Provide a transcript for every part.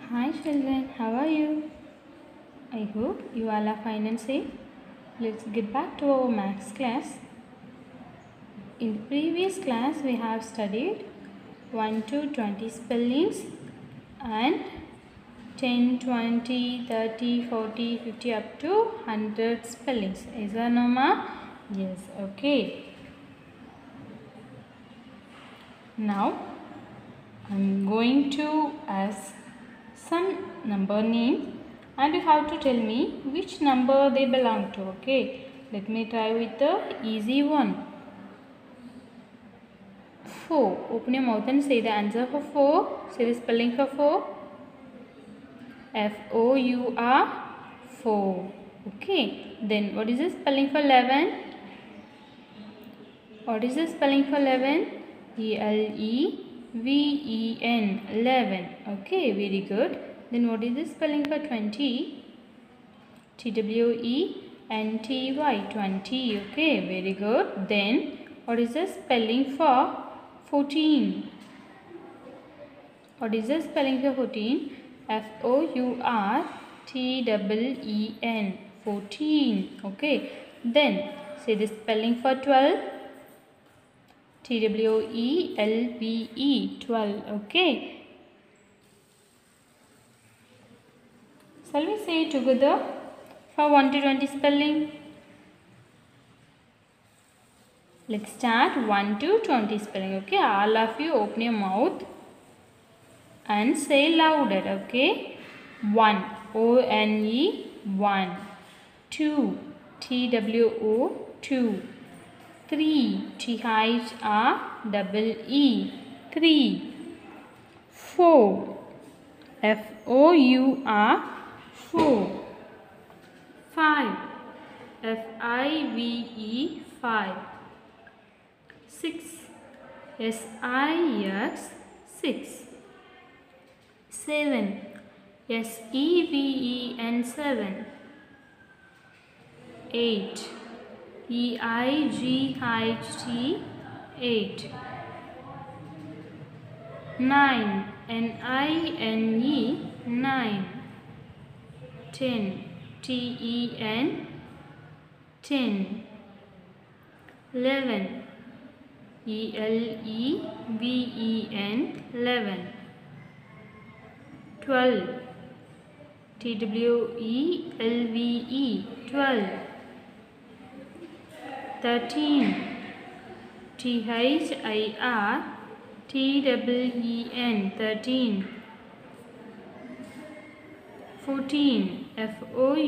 Hi children, how are you? I hope you all are fine and safe. Let's get back to our maths class. In the previous class we have studied 1 to 20 spellings and 10, 20, 30, 40, 50 up to 100 spellings. Is that no ma? Yes, okay. Now I'm going to ask some number names and you have to tell me which number they belong to. Okay, let me try with the easy one. 4. Open your mouth and say the answer for 4. Say the spelling for 4. F-O-U-R 4. Okay, then what is the spelling for 11? What is the spelling for 11? E-L-E-V-E-N 11. Okay, very good. Then what is the spelling for 20? T-W-E-N-T-Y 20. Okay, very good. Then what is the spelling for 14? What is the spelling for 14? F-O-U-R-T-E-E-N 14. Okay. Then say the spelling for 12. T-W-E-L-V-E 12. Okay. Shall we say it together for 1 to 20 spelling? Let's start 1 to 20 spelling. Okay. All of you open your mouth and say louder. Okay. 1. O-N-E 1. 2. T-W-O 2. 3. T-H-R-E-E 3. 4. F-O-U-R 4. 5. F-I-V-E 5. 6. S-I-X 6. 7. S-E-V-E-N 7. 8. E-I-G-H-T 8. 9. N-I-N-E 9. 10. T-E-N 10. 11. E-L-E-V-E-N 11. 12. T-W-E-L-V-E 12. 13. T-H-I-R-T-E-E-N 13. 14. F-O-U-R-T-E-E-N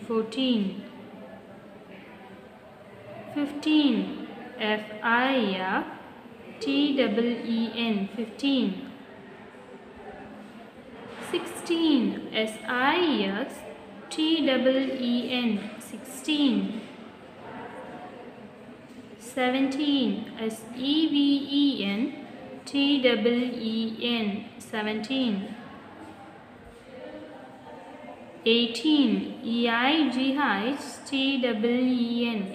14. 15. F-I-F-T-E-E-N 15. 16. S-I-X-T-E-E-N 16. 17. S-E-V-E-N T-E-E-N 17. 18. E-I-G-H-T-E-E-N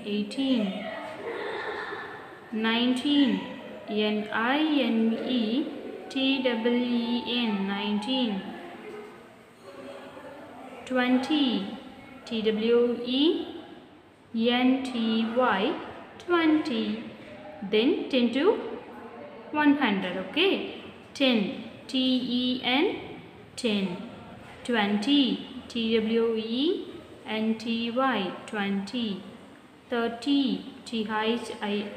18. 19. N-I-N-E-T-E-E-N 19. 20. T-W-E-N-T-Y 20. Then 10 to 100. Okay. 10. T-E-N 10. 20. T-W-E-N-T-Y 20. 30. T-H-I-R-T-Y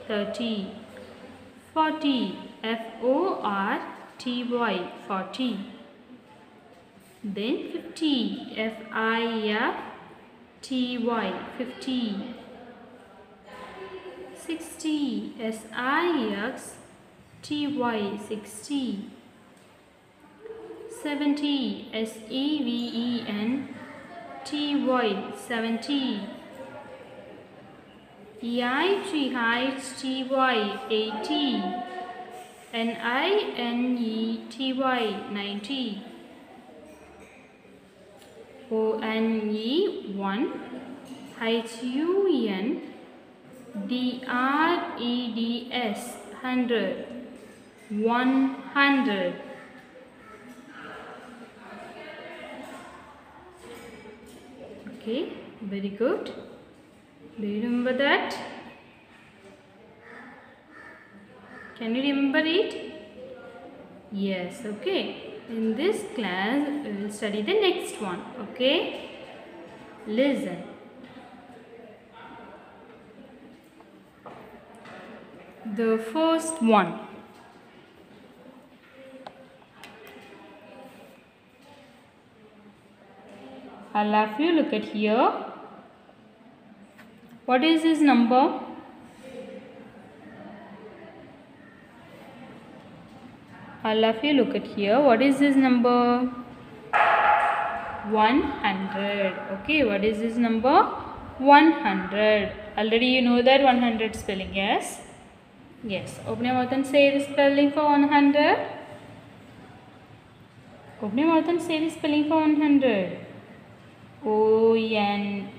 30. 40. F-O-R-T-Y 40. Then 50. F-I-F-T-Y 50. 60. S-I-X-T-Y 60. 70. S-E-V-E-N-T-Y 70. E-I-G-H-T-Y 80. N-I-N-E-T-Y 90. O-N-E 1. H-U-N D-R-E-D-S 100. 100. Okay, very good. Do you remember that? Can you remember it? Yes, okay. In this class, we will study the next one. Okay? Listen. The first one. All of you look at here. What is his number? All of you look at here. What is his number? 100. Okay, what is his number? 100. Already you know that 100 spelling, yes? Yes. Open your mouth and say the spelling for 100. Open your mouth and say the spelling for 100. O-N-E-1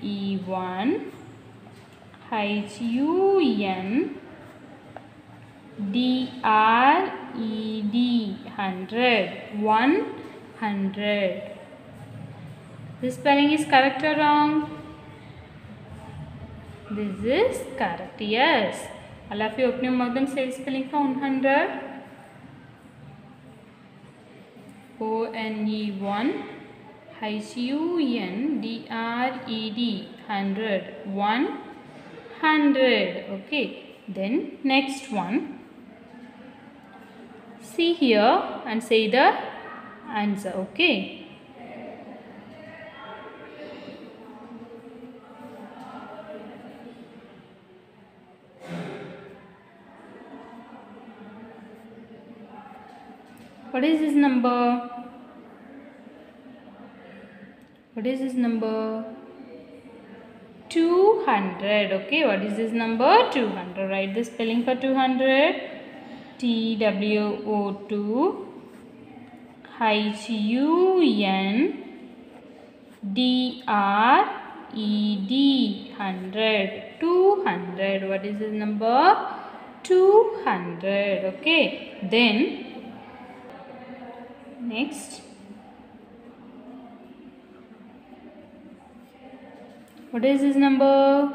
H-U-N-D-R-E-D 100. 100. This spelling is correct or wrong? This is correct. Yes. All of you open your mouth and say the spelling for 100. O-N-E-1 H-U-N-D-R-E-D 100. 100. Okay. Then next one. See here and say the answer. Okay. What is his number? What is his number? 200. Okay, what is his number? 200. Write the spelling for 200. T-W-O-2 H-U-N-D-R-E-D 100. 200. What is his number? 200. Okay. Then next. What is his number?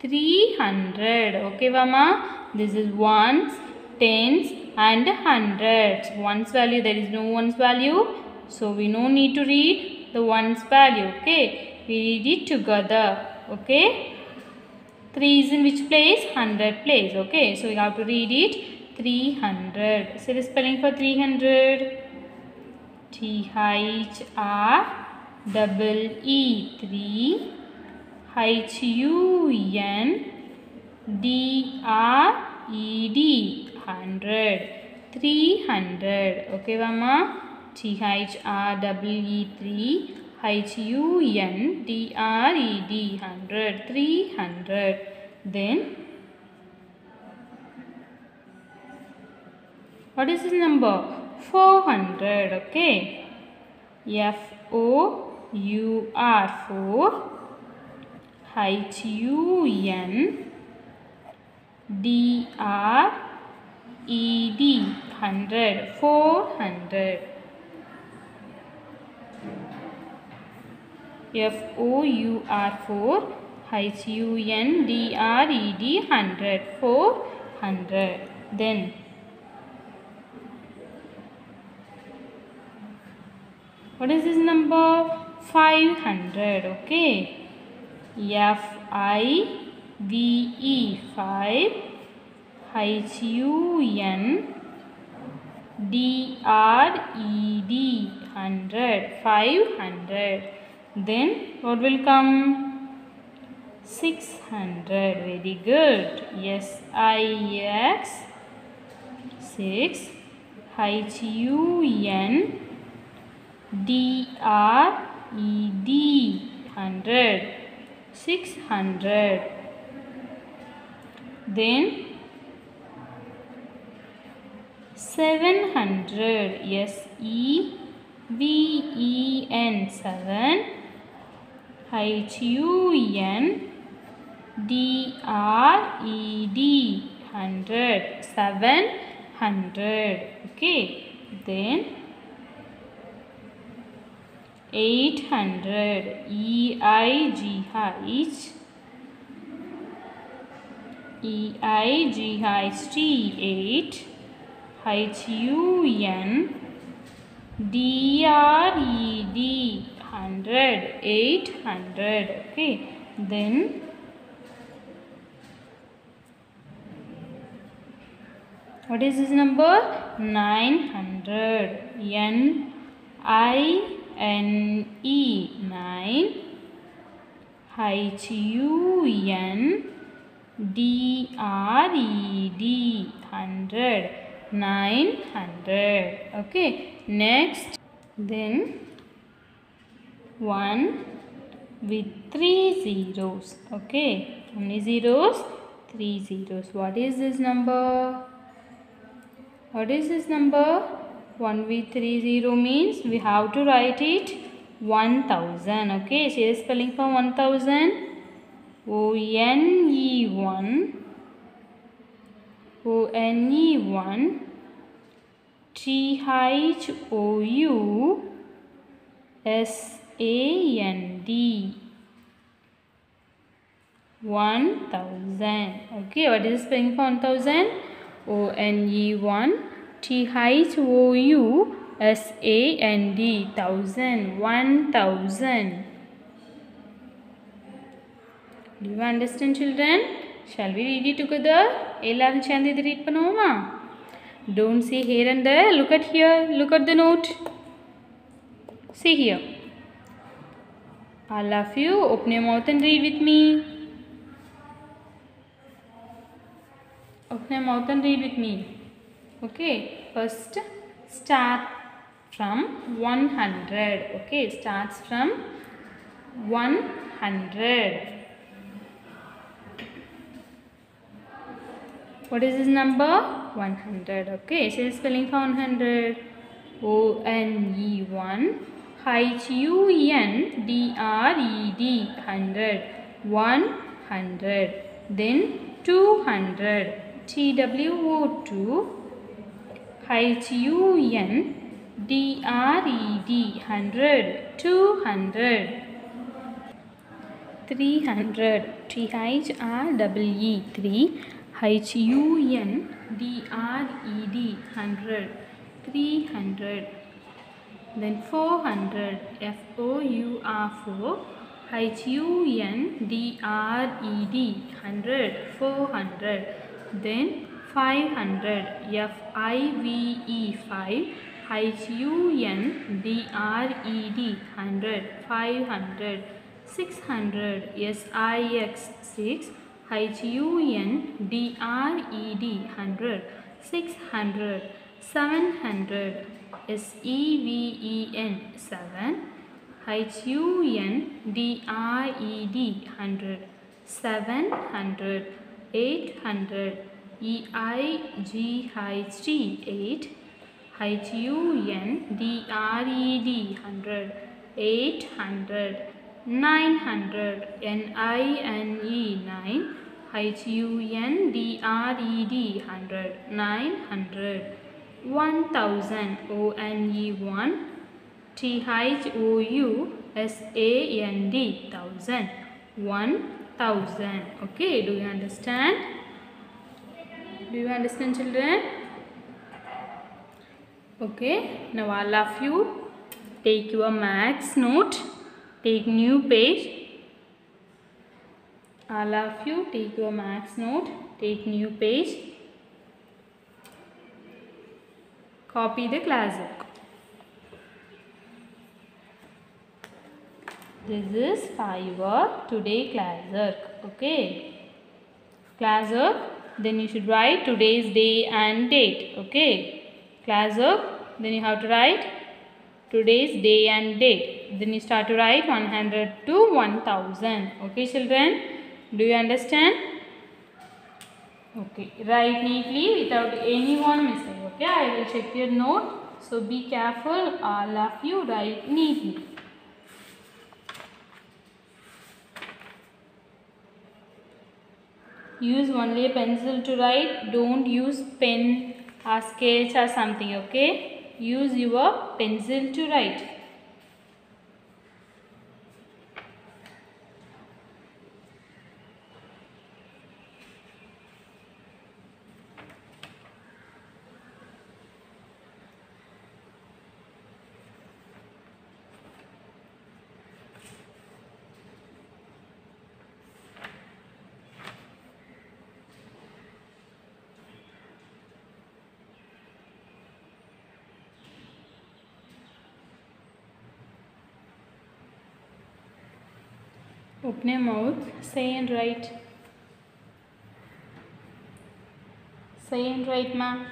300. Okay, Mama. This is ones, tens and hundreds. Ones value, there is no ones value. So, we no need to read the ones value. Okay. We read it together. Okay. 3 is in which place? 100 place. Okay. So, we have to read it 300. Say the spelling for 300. T-H-R-E-E 3 H-U-N-D-R-E-D 100. 300. Okay, Mama. T-H-R-E-E 3 H-U-N-D-R-E-D 100. 300. Then what is his number? 400. Okay. F-O-U-R 4 H-U-N-D-R-E-D 100. 400. F-O-U-R 4 H-U-N-D-R-E-D 100. 400. Then what is his number? 500. Okay. F-I-V-E 5 H-U-N-D-R-E-D 100. 500. Then what will come? 600. Very good. S-I-X 6 H-U-N-D-R-E-D 100. 600. Then 700. S-E-V-E-N 7 H-U-N-D-R-E-D 100. 700. 100. Okay, then 800. EIGHT 8. HUNDRED 100. 800. Okay, then what is this number? 900. NINE 9. HUNDRED 100. 900. Okay, next, then 1 with 3 zeros. Okay, how many zeros? 3 zeros. What is this number? What is this number? 1 with 3 zero means we have to write it 1000. Okay, say the spelling for 1000. ONE1 THOUSAND 1000. Okay, what is the spelling for 1000? ONE1 THOUSAND 1000. Do you understand, children? Shall we read it together? எல்லாரும் சேர்ந்து இது read பண்ணுவோமா? Don't see here and there. Look at here. Look at the note. See here. All of you open your mouth and read with me. Open your mouth and read with me. Okay. First, start from 100. Okay. Starts from 100. What is this number? 100. Okay, say the spelling for 100. ONE1 HUNDRED 100. 100. Then 200. TWO2 HUNDRED 100. 200. 300. THREE 3 HUNDRED 100. 300. Then 400. FOUR 4 HUNDRED 100. 400. Then 500. FIVE 5 HUNDRED 100. 500. 600. SIX 6 HUNDRED 100. 600. 700. SEVEN 7 HUNDRED 100. 700. 800. EIGHT 8 HUNDRED 100. 800. 900. NINE 9 HUNDRED 100. 900. 1000. ONE1 THOUSAND 1000. 1000. Okay, do you understand? Do you understand, children? Okay, now all of you take your maths note. Take new page. All of you take your maths note. Take new page. Copy the class work. This is for your today class work. Okay. Class work. Then you should write today's day and date. Okay. Class work. Then you have to write today's day and date. Then you start to write 100 to 1000. Okay, children? Do you understand? Okay. Write neatly without any one mistake. Okay. I will check your note. So be careful. All of you write neatly. Use only a pencil to write. Don't use pen a sketch or something. Okay, use your pencil to write. Open your mouth, say and write. Say and write, ma.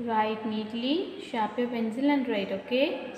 Write neatly, sharp your pencil and write, okay?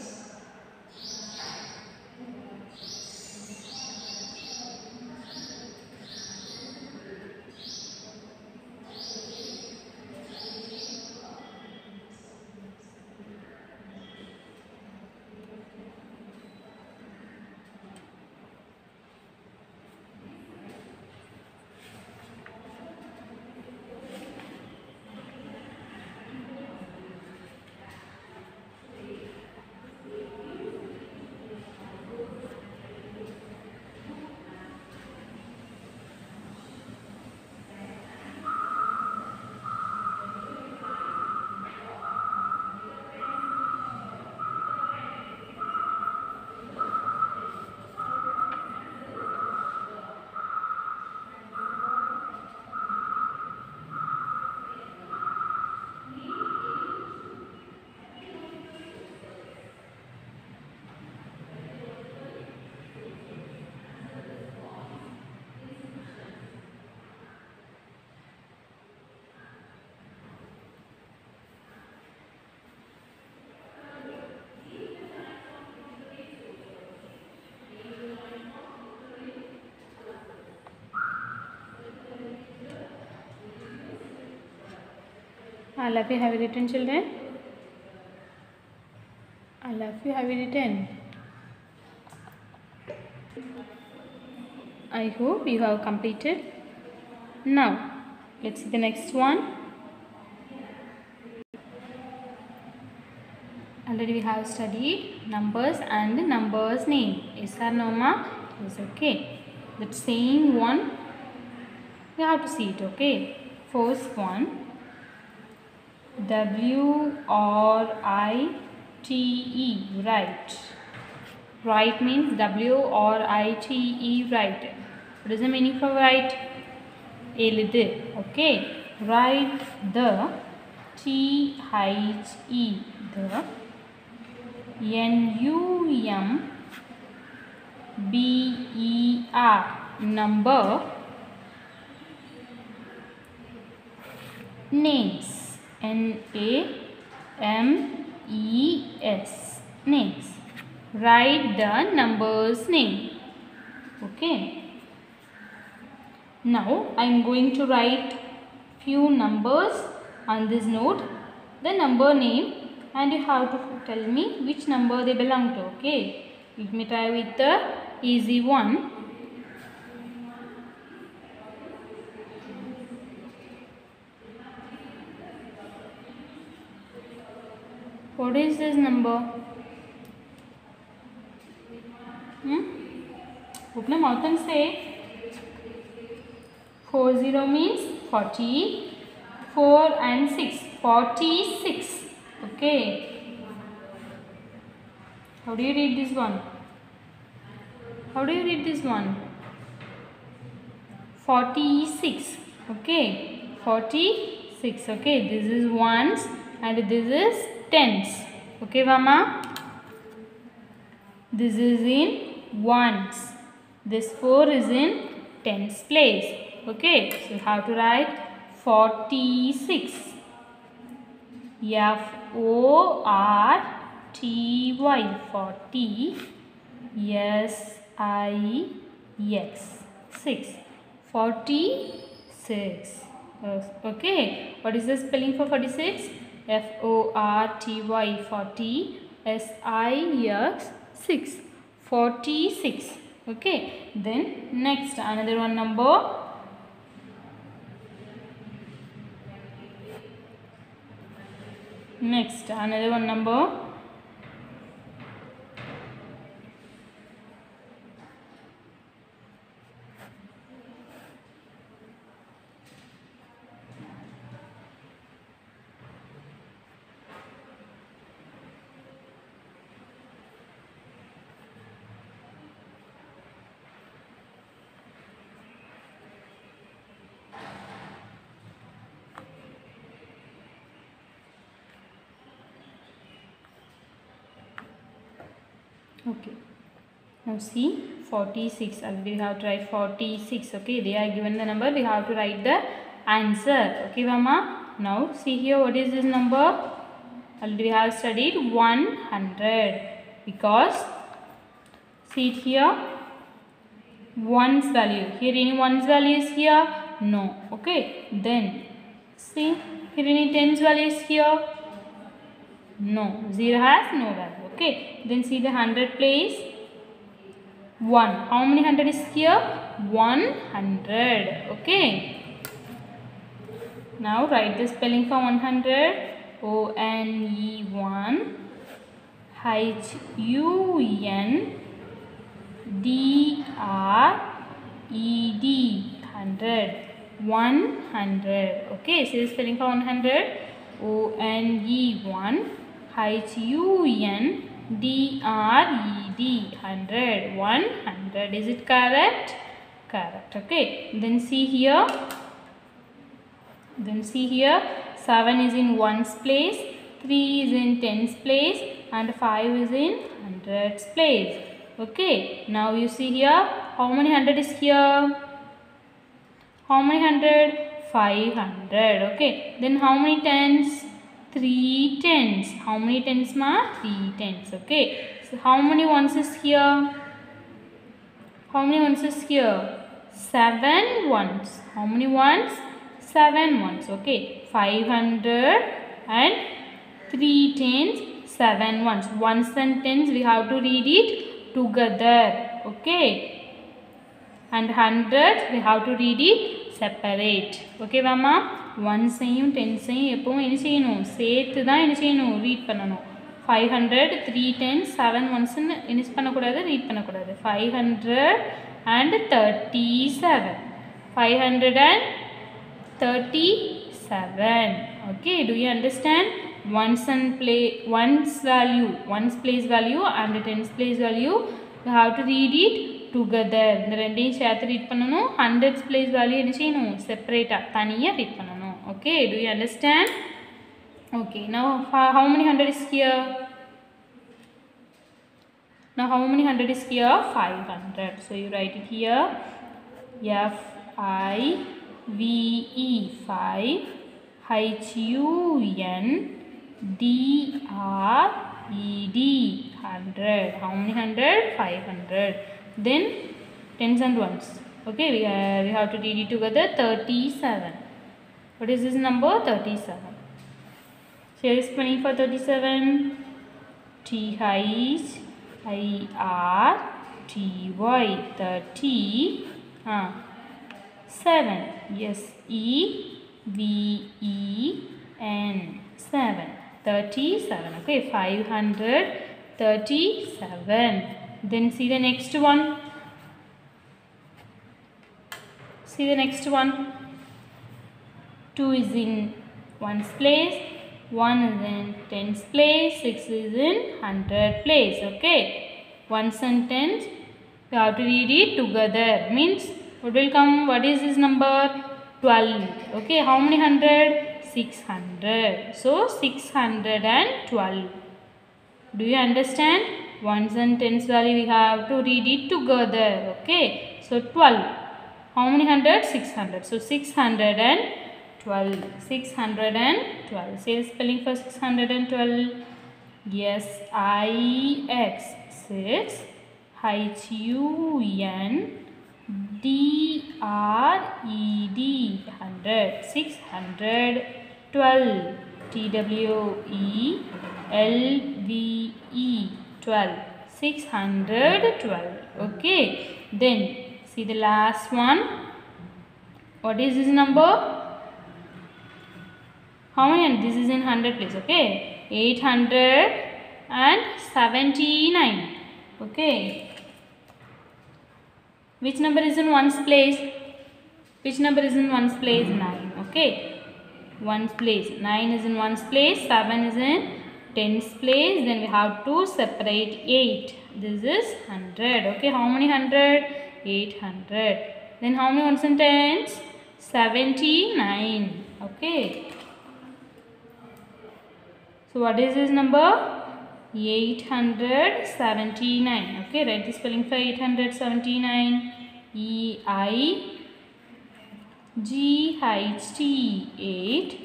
All of you have written, children? All of you have written. I hope you have completed. Now, let's see the next one. Already we have studied numbers and numbers name. Yes or no, ma? Yes, okay. That same one, we have to see it, okay? First one, W-R-I-T-E, write. Write means W-R-I-T-E, write. What is the meaning for write? Elide, okay. Write the, T-H-E, the, N-U-M-B-E-R, number, names, N-A-M-E-S, names. Write the numbers name, okay. Now I am going to write few numbers on this note, the number name, and you have to tell me which number they belong to, okay. Let me try with the easy one. What is this number? Open your mouth and say. 40 means 40. 4 and 6. 46. Okay. How do you read this one? How do you read this one? 46. Okay. 46. 6. Okay, this is ones and this is tens. Okay, Mama. This is in ones. This 4 is in tens place. Okay, so you have to write 46. F-O-R-T-Y 40 S-I-X 6 46. Okay, what is the spelling for 46? F-O-R-T-Y 40 S-I-X 6 46. Okay, then next another one number. Next another one number. Okay, now see 46. Already we have to write 46. Okay, they are given the number, we have to write the answer. Okay, Mama. Now see here, what is this number? Already we have studied 100, because see it here, one's value. Here any one's value is here? No. Okay, then see here any tens value is here? No, 0 has no value. Okay, then see the 100 place 1. How many 100 is here? 100. Okay, now write the spelling for 100. O-N-E-1 H-U-N-D-R-E-D 100. 100. Okay, see the spelling for 100. O-N-E-1 H-U-N-D-R-E-D 100. 100. Is it correct? Correct. Okay, then see here. 7 is in ones place, 3 is in tens place, and 5 is in hundreds place. Okay, now you see here, how many 100 is here? How many 100? 500. Okay, then how many tens? 3 tens. How many tens, ma? 3 tens. Okay, so how many ones is here? How many ones is here? 7 ones. How many ones? 7 ones. Okay, 500 and 3 tens, 7 ones. Ones and tens we have to read it together. Okay, and hundreds we have to read it separate. Okay, Mama. Ones and tens எப்பவும் என்ன செய்யணும்? சேர்த்து தான் என்ன செய்யணும்? Read பண்ணணும். 500, 3 tens, 7 ones என்ன பண்ணக்கூடாது? ரீட் பண்ணக்கூடாது. 537. 537. Okay, do you understand? Ones place value and tens place value, you have to read it together. இந்த ரெண்டையும் சேர்த்து ரீட் பண்ணணும். hundreds place value என்ன செய்யணும்? செப்பரேட்டா தனியா ரீட் பண்ணணும். Okay, do you understand? Okay, now how many 100 is here? Now how many 100 is here? 500. So you write it here. F-I-V-E 5 H-U-N-D-R-E-D 100. How many 100? 500. Then tens and ones. Okay, we have to read it together. 37. What is this number? 37. Share is spelling for 37. T-H-I-R-T-Y 37. S-E-V-E-N 7. 37. Okay, 537. Then see the next one. See the next one. 2 is in ones place, 1 is in tens place, 6 is in 100 place. Okay, ones and tens we have to read it together. Means what will come? What is this number? 12. Okay, how many 100? 600. So 612. Do you understand? Ones and tens value we have to read it together. Okay. So 12. How many hundred? 600. So 612. 612. Say the spelling for 612. S-I-X. 6. H-U-N-D-R-E-D. 100. 612. T-W-E-L-V-E. 12. 612. Okay. Then see the last one. What is this number? How many? This is in 100 place. Okay. 879. Okay. Which number is in ones place? Which number is in ones place? 9. Okay. Ones place. 9 is in ones place. 7 is in tens place. Then we have to separate 8. This is 100. Okay. How many 100? 800. Then how many ones and tens? 79. Okay. So what is this number? 879. Okay, write the spelling for 879. E-I-G-H-T 8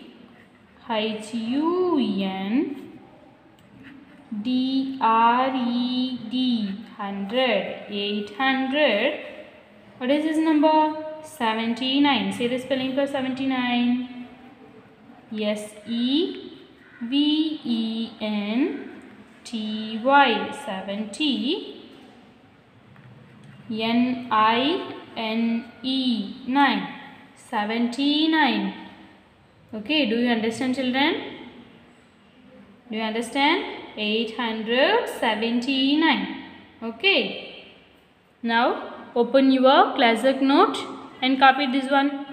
H-U-N-D-R-E-D 100. 800. What is this number? 79. Say the spelling for 79. S-E-V-E-N-T-Y 70. N-I-N-E 9. 79. Okay, do you understand, children? Do you understand? 879. Okay. Now open your classwork note and copy this one.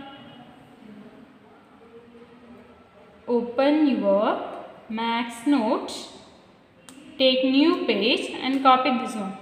Open your max note, take new page and copy this one.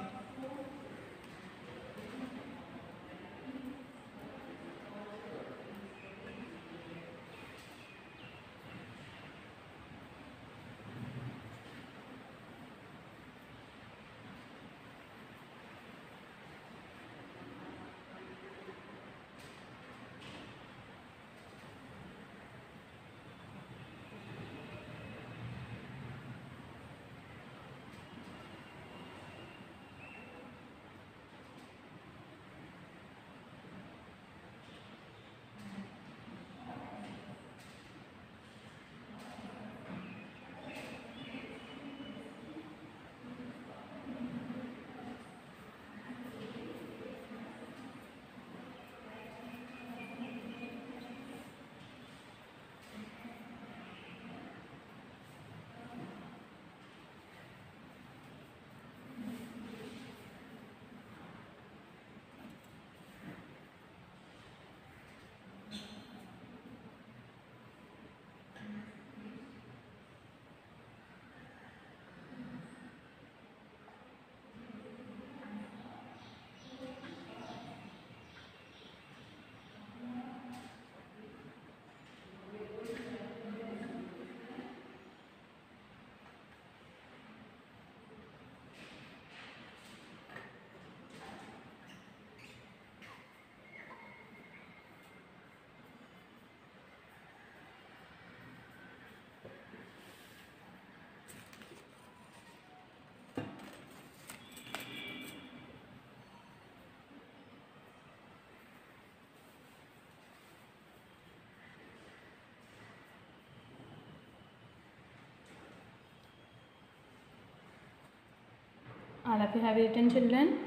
All of you have written, children?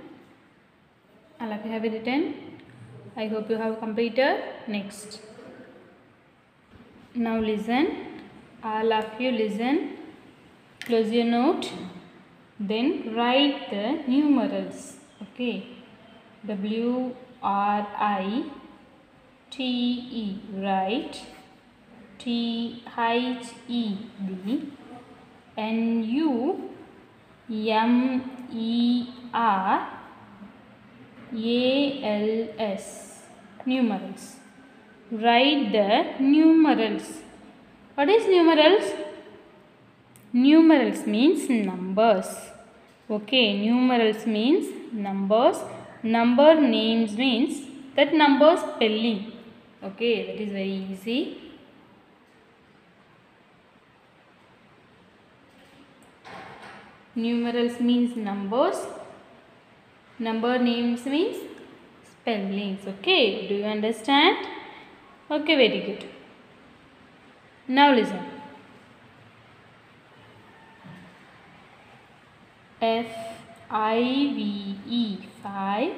All of you have written? I hope you have completed. Next. Now listen. All of you listen. Close your note. Then write the numerals. Okay. W-R-I-T-E. Write. T-H-E-D. N-U-M-E-R-A-L-S. Numerals. Write the numerals. What is numerals? Numerals means numbers. Okay, numerals means numbers. Number names means that number spelling. Okay, that is very easy. Numerals means numbers. Number names means spellings. Okay, do you understand? Okay, very good. Now listen. FIVE 5,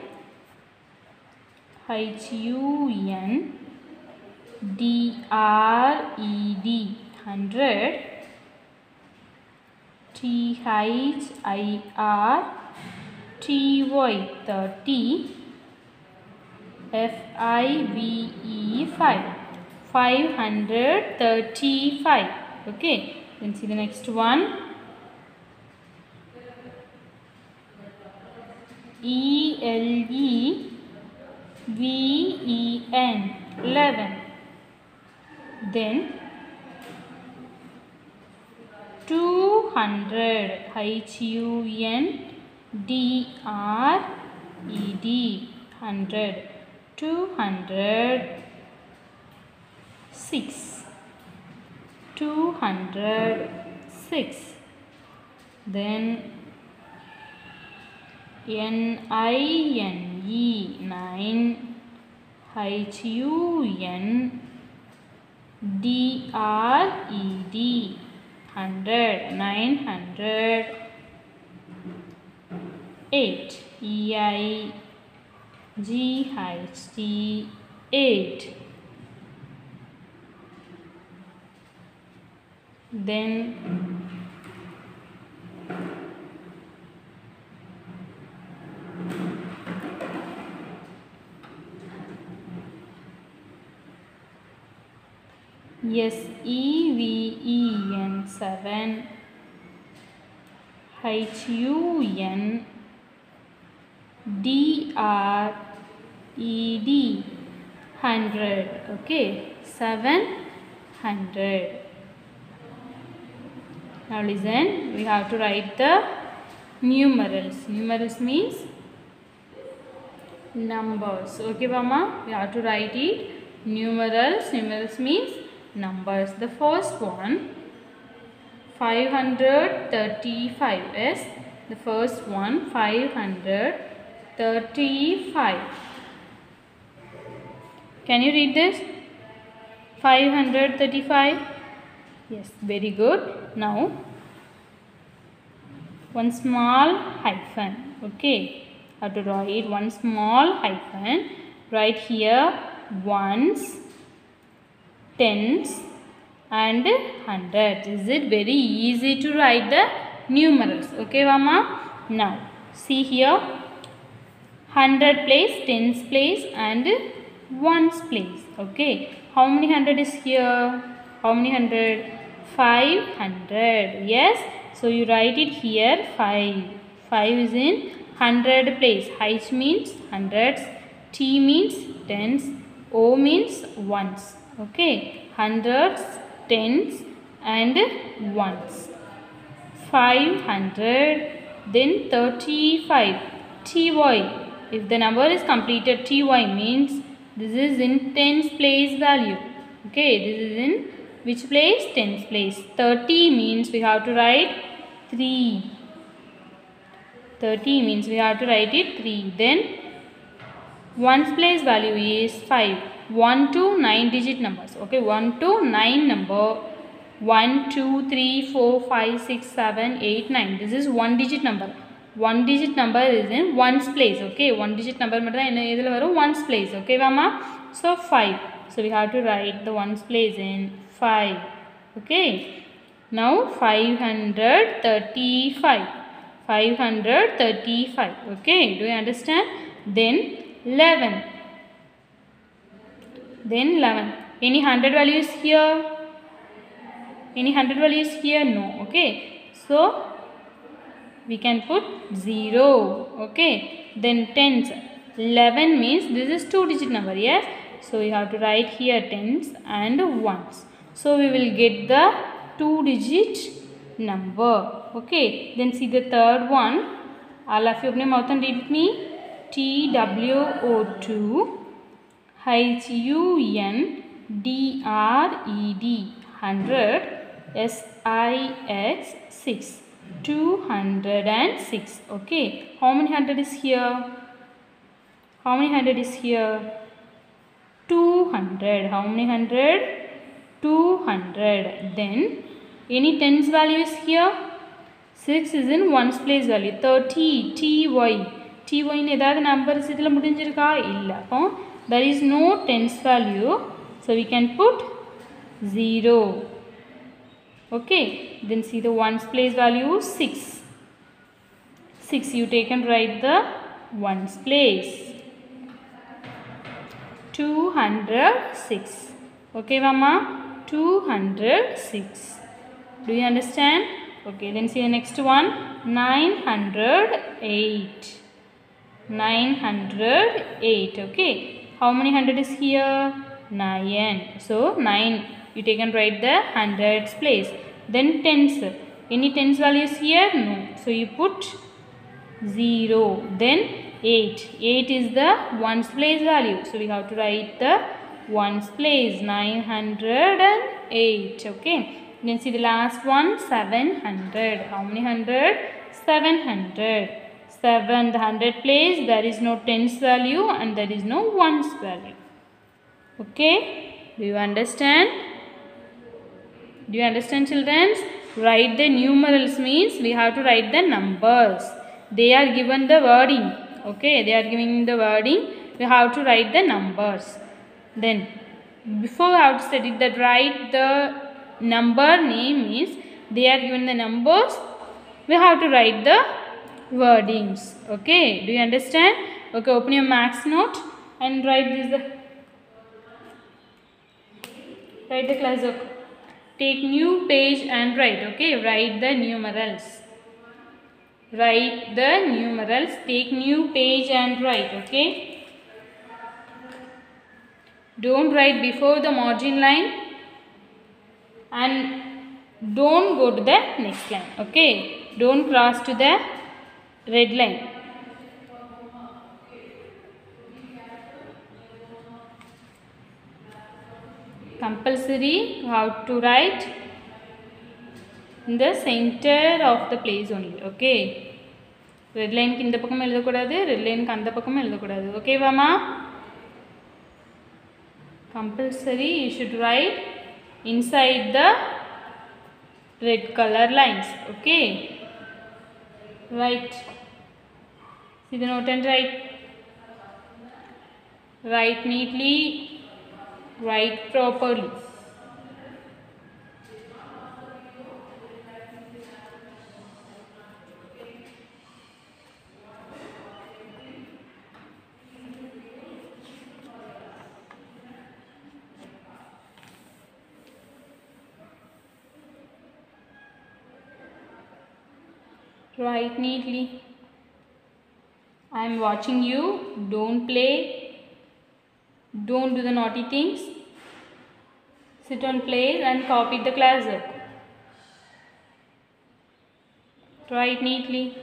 HUN DRED 100, THIR TY 30, FIVE 5 535. Okay, then see the next one. ELEVEN 11. Then 200 HUNDRED 100 206 206. Then NINE 9 HUNDRED 100 900. 8 EIGHT 8. Then SEVEN 7 HUNDRED 100. Okay, 700. Now listen, we have to write the numerals. Numerals means numbers. Okay, Mama, we have to write it. Numerals. Numerals means numbers. The first one, 535 is the first one, 535. Can you read this? 535. Yes, very good. Now, one small hyphen. Okay, have to write one small hyphen. Write here ones, tens and hundreds. Is it very easy to write the numerals? Okay, Mama. Now, see here. 100 place, tens place and ones place. Okay. How many hundred is here? How many hundred? 500. Yes. So you write it here 5. 5 is in 100 place. H means hundreds. T means tens. O means ones. Okay. Hundreds, tens and ones. 500. Then 35. TY. If the number is completed, TY means this is in tens place value. Okay, this is in which place? Tens place. 30 means we have to write 3. 30 means we have to write it 3. Then ones place value is 5. 1 to 9 digit numbers. Okay, 1 to 9 number. 1, 2, 3, 4, 5, 6, 7, 8, 9. This is one digit number. One digit number is in ones place. Okay, one digit number in ones place. Okay, Mama. So 5. So we have to write the ones place in 5. Okay. Now 535. 535. Okay. Do you understand? Then 11. Then 11. Any 100 values here? Any 100 values here? No. Okay. So we can put 0. Okay. Then tens. 11 means this is 2 digit number. Yes. So you have to write here tens and ones. So we will get the 2-digit number. Okay, then see the third one. All of you open your mouth and read with me. TWO2 HUNDRED 100 SIX 206. Okay, how many hundred is here? How many hundred is here? 200. How many hundred? 200. Then any tens value is here? 6 is in ones place value. 30 TY. TY in edavadhu numbers idhula mudinjiruka illa. Appo there is no tens value, so we can put 0. Okay, then see the ones place value 6. 6 you take and write the ones place. 206. Okay mama, 206. Do you understand? Okay, then see the next one. 908. 908. Okay, how many hundred is here? 9. So 9 you take and write the hundreds place. Then tens. Any tens values here? No. So you put 0. Then 8. 8 is the ones place value. So we have to write the ones place. 908. Okay. Then see the last one. 700. How many hundred? 700. 7. The hundred place. There is no tens value and there is no ones value. Okay. Do you understand? Do you understand, children? Write the numerals means we have to write the numbers. They are given the wording. Okay, they are giving the wording. We have to write the numbers. Then before we have to study that, write the number name means they are given the numbers. We have to write the wordings. Okay, do you understand? Okay, open your max note and write this. Write the class work. Take new page and write. Okay, write the numerals. Write the numerals. Take new page and write. Okay. Don't write before the margin line and don't go to the next line. Okay. Don't cross to the red line. Compulsory you have to write in the center of the place only. Okay. Red line ki indha pakkam eludakudadu, red line ki andha pakkam eludakudadu. Okay mama? Compulsory you should write inside the red color lines. Okay. Write. See the note and write. Write neatly. Write properly. Write neatly. I am watching you. Don't play. Don't do the naughty things. Sit on place and copy the class work. Write neatly.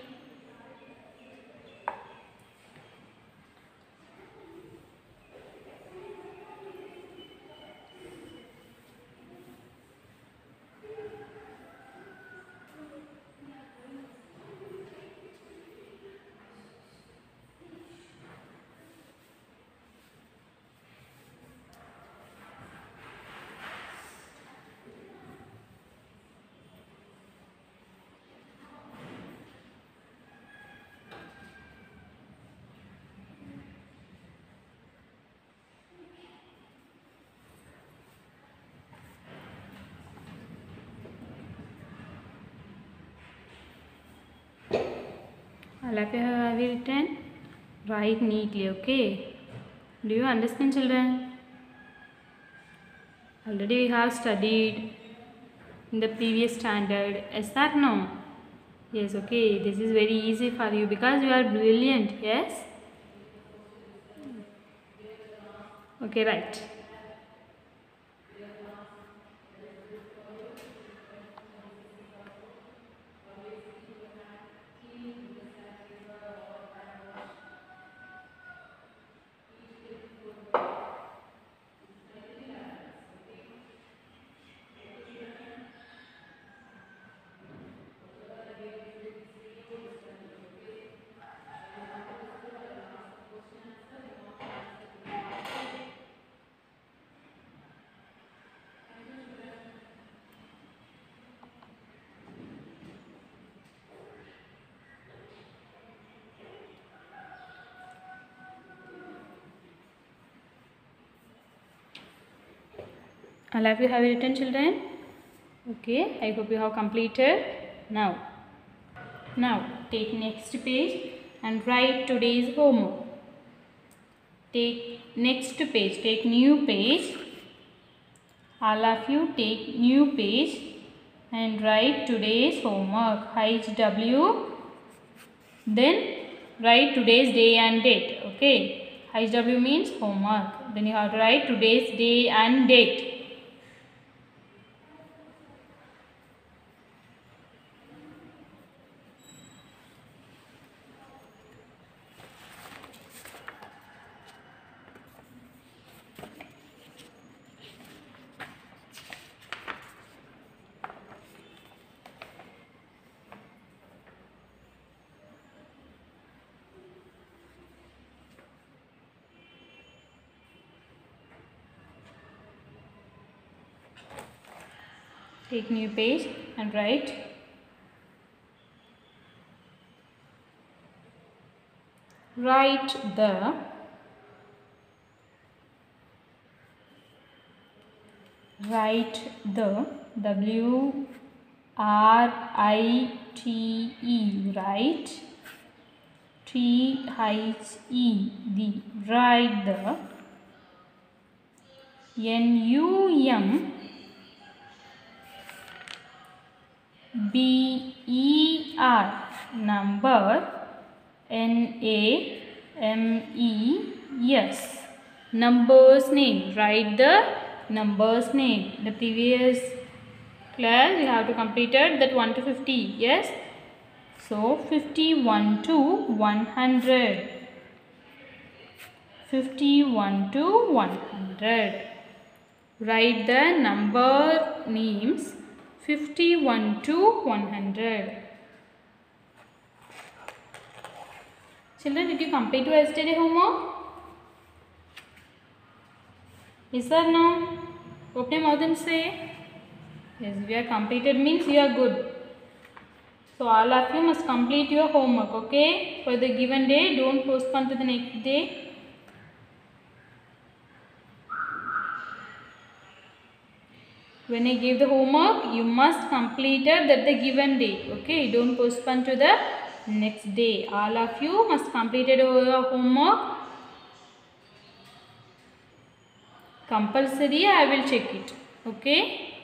All of you have written. Write neatly. Okay. Do you understand, children? Already we have studied in the previous standard. Is that no? Yes. Okay. This is very easy for you because you are brilliant. Yes. Okay. Right. All of you have written, children? Okay, I hope you have completed. Now take next page and write today's homework. Take next page, take new page. All of you take new page and write today's homework. HW. Then write today's day and date. Okay. HW means homework. Then you have to write today's day and date. Take new page and write the W R I T E, write T H E D, write the N U M B E R, number N A M E S, numbers name, write the numbers name. The previous class you have to complete that 1 to 50, yes? So 51 to 100. 51 to 100. Write the number names 51 to 100. Children, did you complete your yesterday homework? Yes or no? Open your mouth and say. Yes, we are completed means you are good. So all of you must complete your homework, okay? For the given day, don't postpone to the next day. When I give the homework, you must complete it at the given day, okay? Don't postpone to the next day. All of you must complete your homework. Compulsory, I will check it, okay?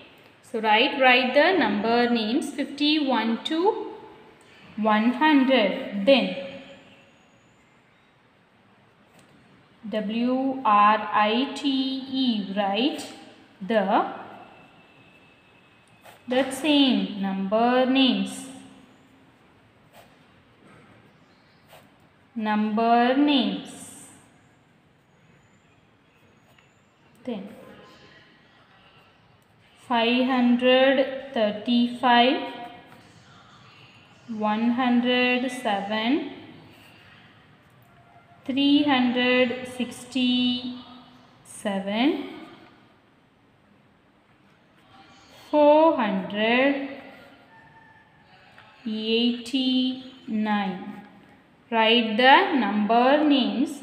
So write the number names 51 to 100. Then WRITE, write that same number names. Then 535, 107, 367, 489. Write the number names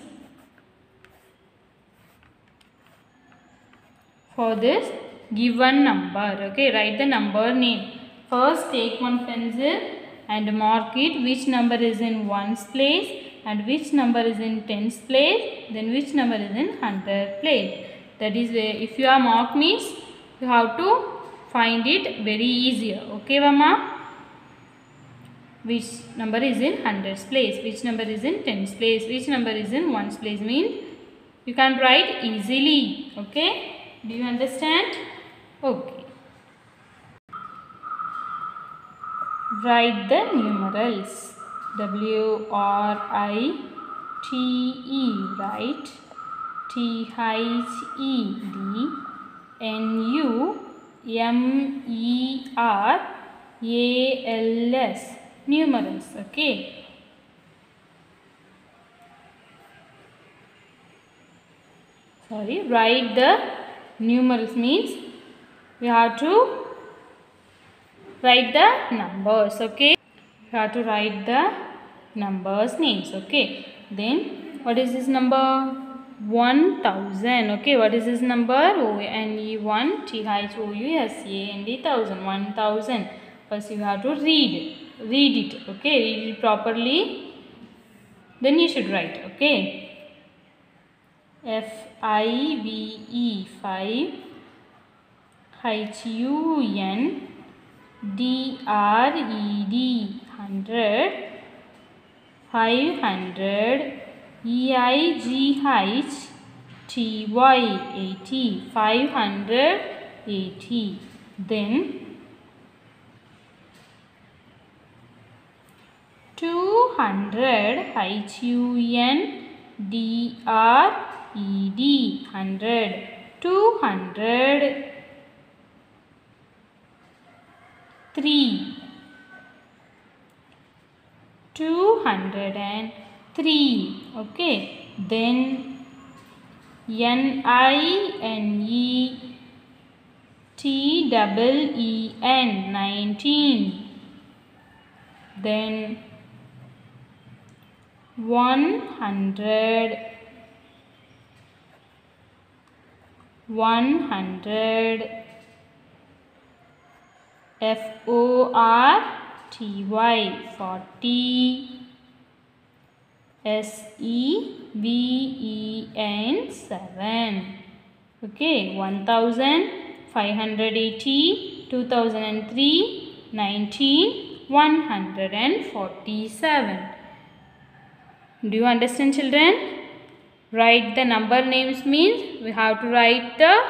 for this given number, okay? Write the number name. First take one pencil and mark it which number is in ones place and which number is in tens place, then which number is in hundred place. That is, if you are mark means you have to find it very easier, okay Mama? Which number is in hundreds place, which number is in tens place, which number is in ones place, means you can write easily, okay? Do you understand? Okay. Write the numerals. WRITE, write THEDNUMERALS, numerals, okay? Sorry, write the numerals means you have to write the numbers, okay? You have to write the numbers names, okay? Then what is this number? 1000. Okay, what is this number? O-N-E-1 T-H-O-U-S-A-N-D 1000. 1000. First you have to read it. Okay, read it properly. Then you should write. Okay. F-I-V-E 5 H-U-N-D-R-E-D 100 500 E-I-G-H-T-Y 80 580. Then 200 H-U-N-D-R-E-D 100 200 3 203. Okay, then N-I-N-E-T-E-E-N 19. Then 100 F-O-R-T-Y 40 S-E-V-E-N 7. Okay, 1000 580 2003 19 147. Do you understand, children? Write the number names means we have to write the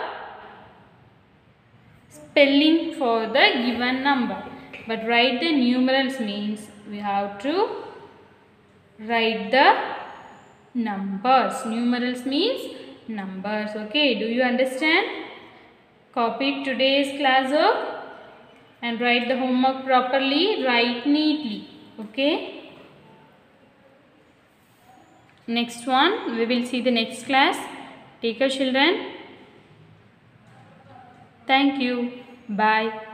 spelling for the given number. But write the numerals means we have to write the numbers. Numerals means numbers. Okay, do you understand? Copy today's class work and write the homework properly. Write neatly. Okay. Next one, we will see the next class. Take care, children. Thank you. Bye.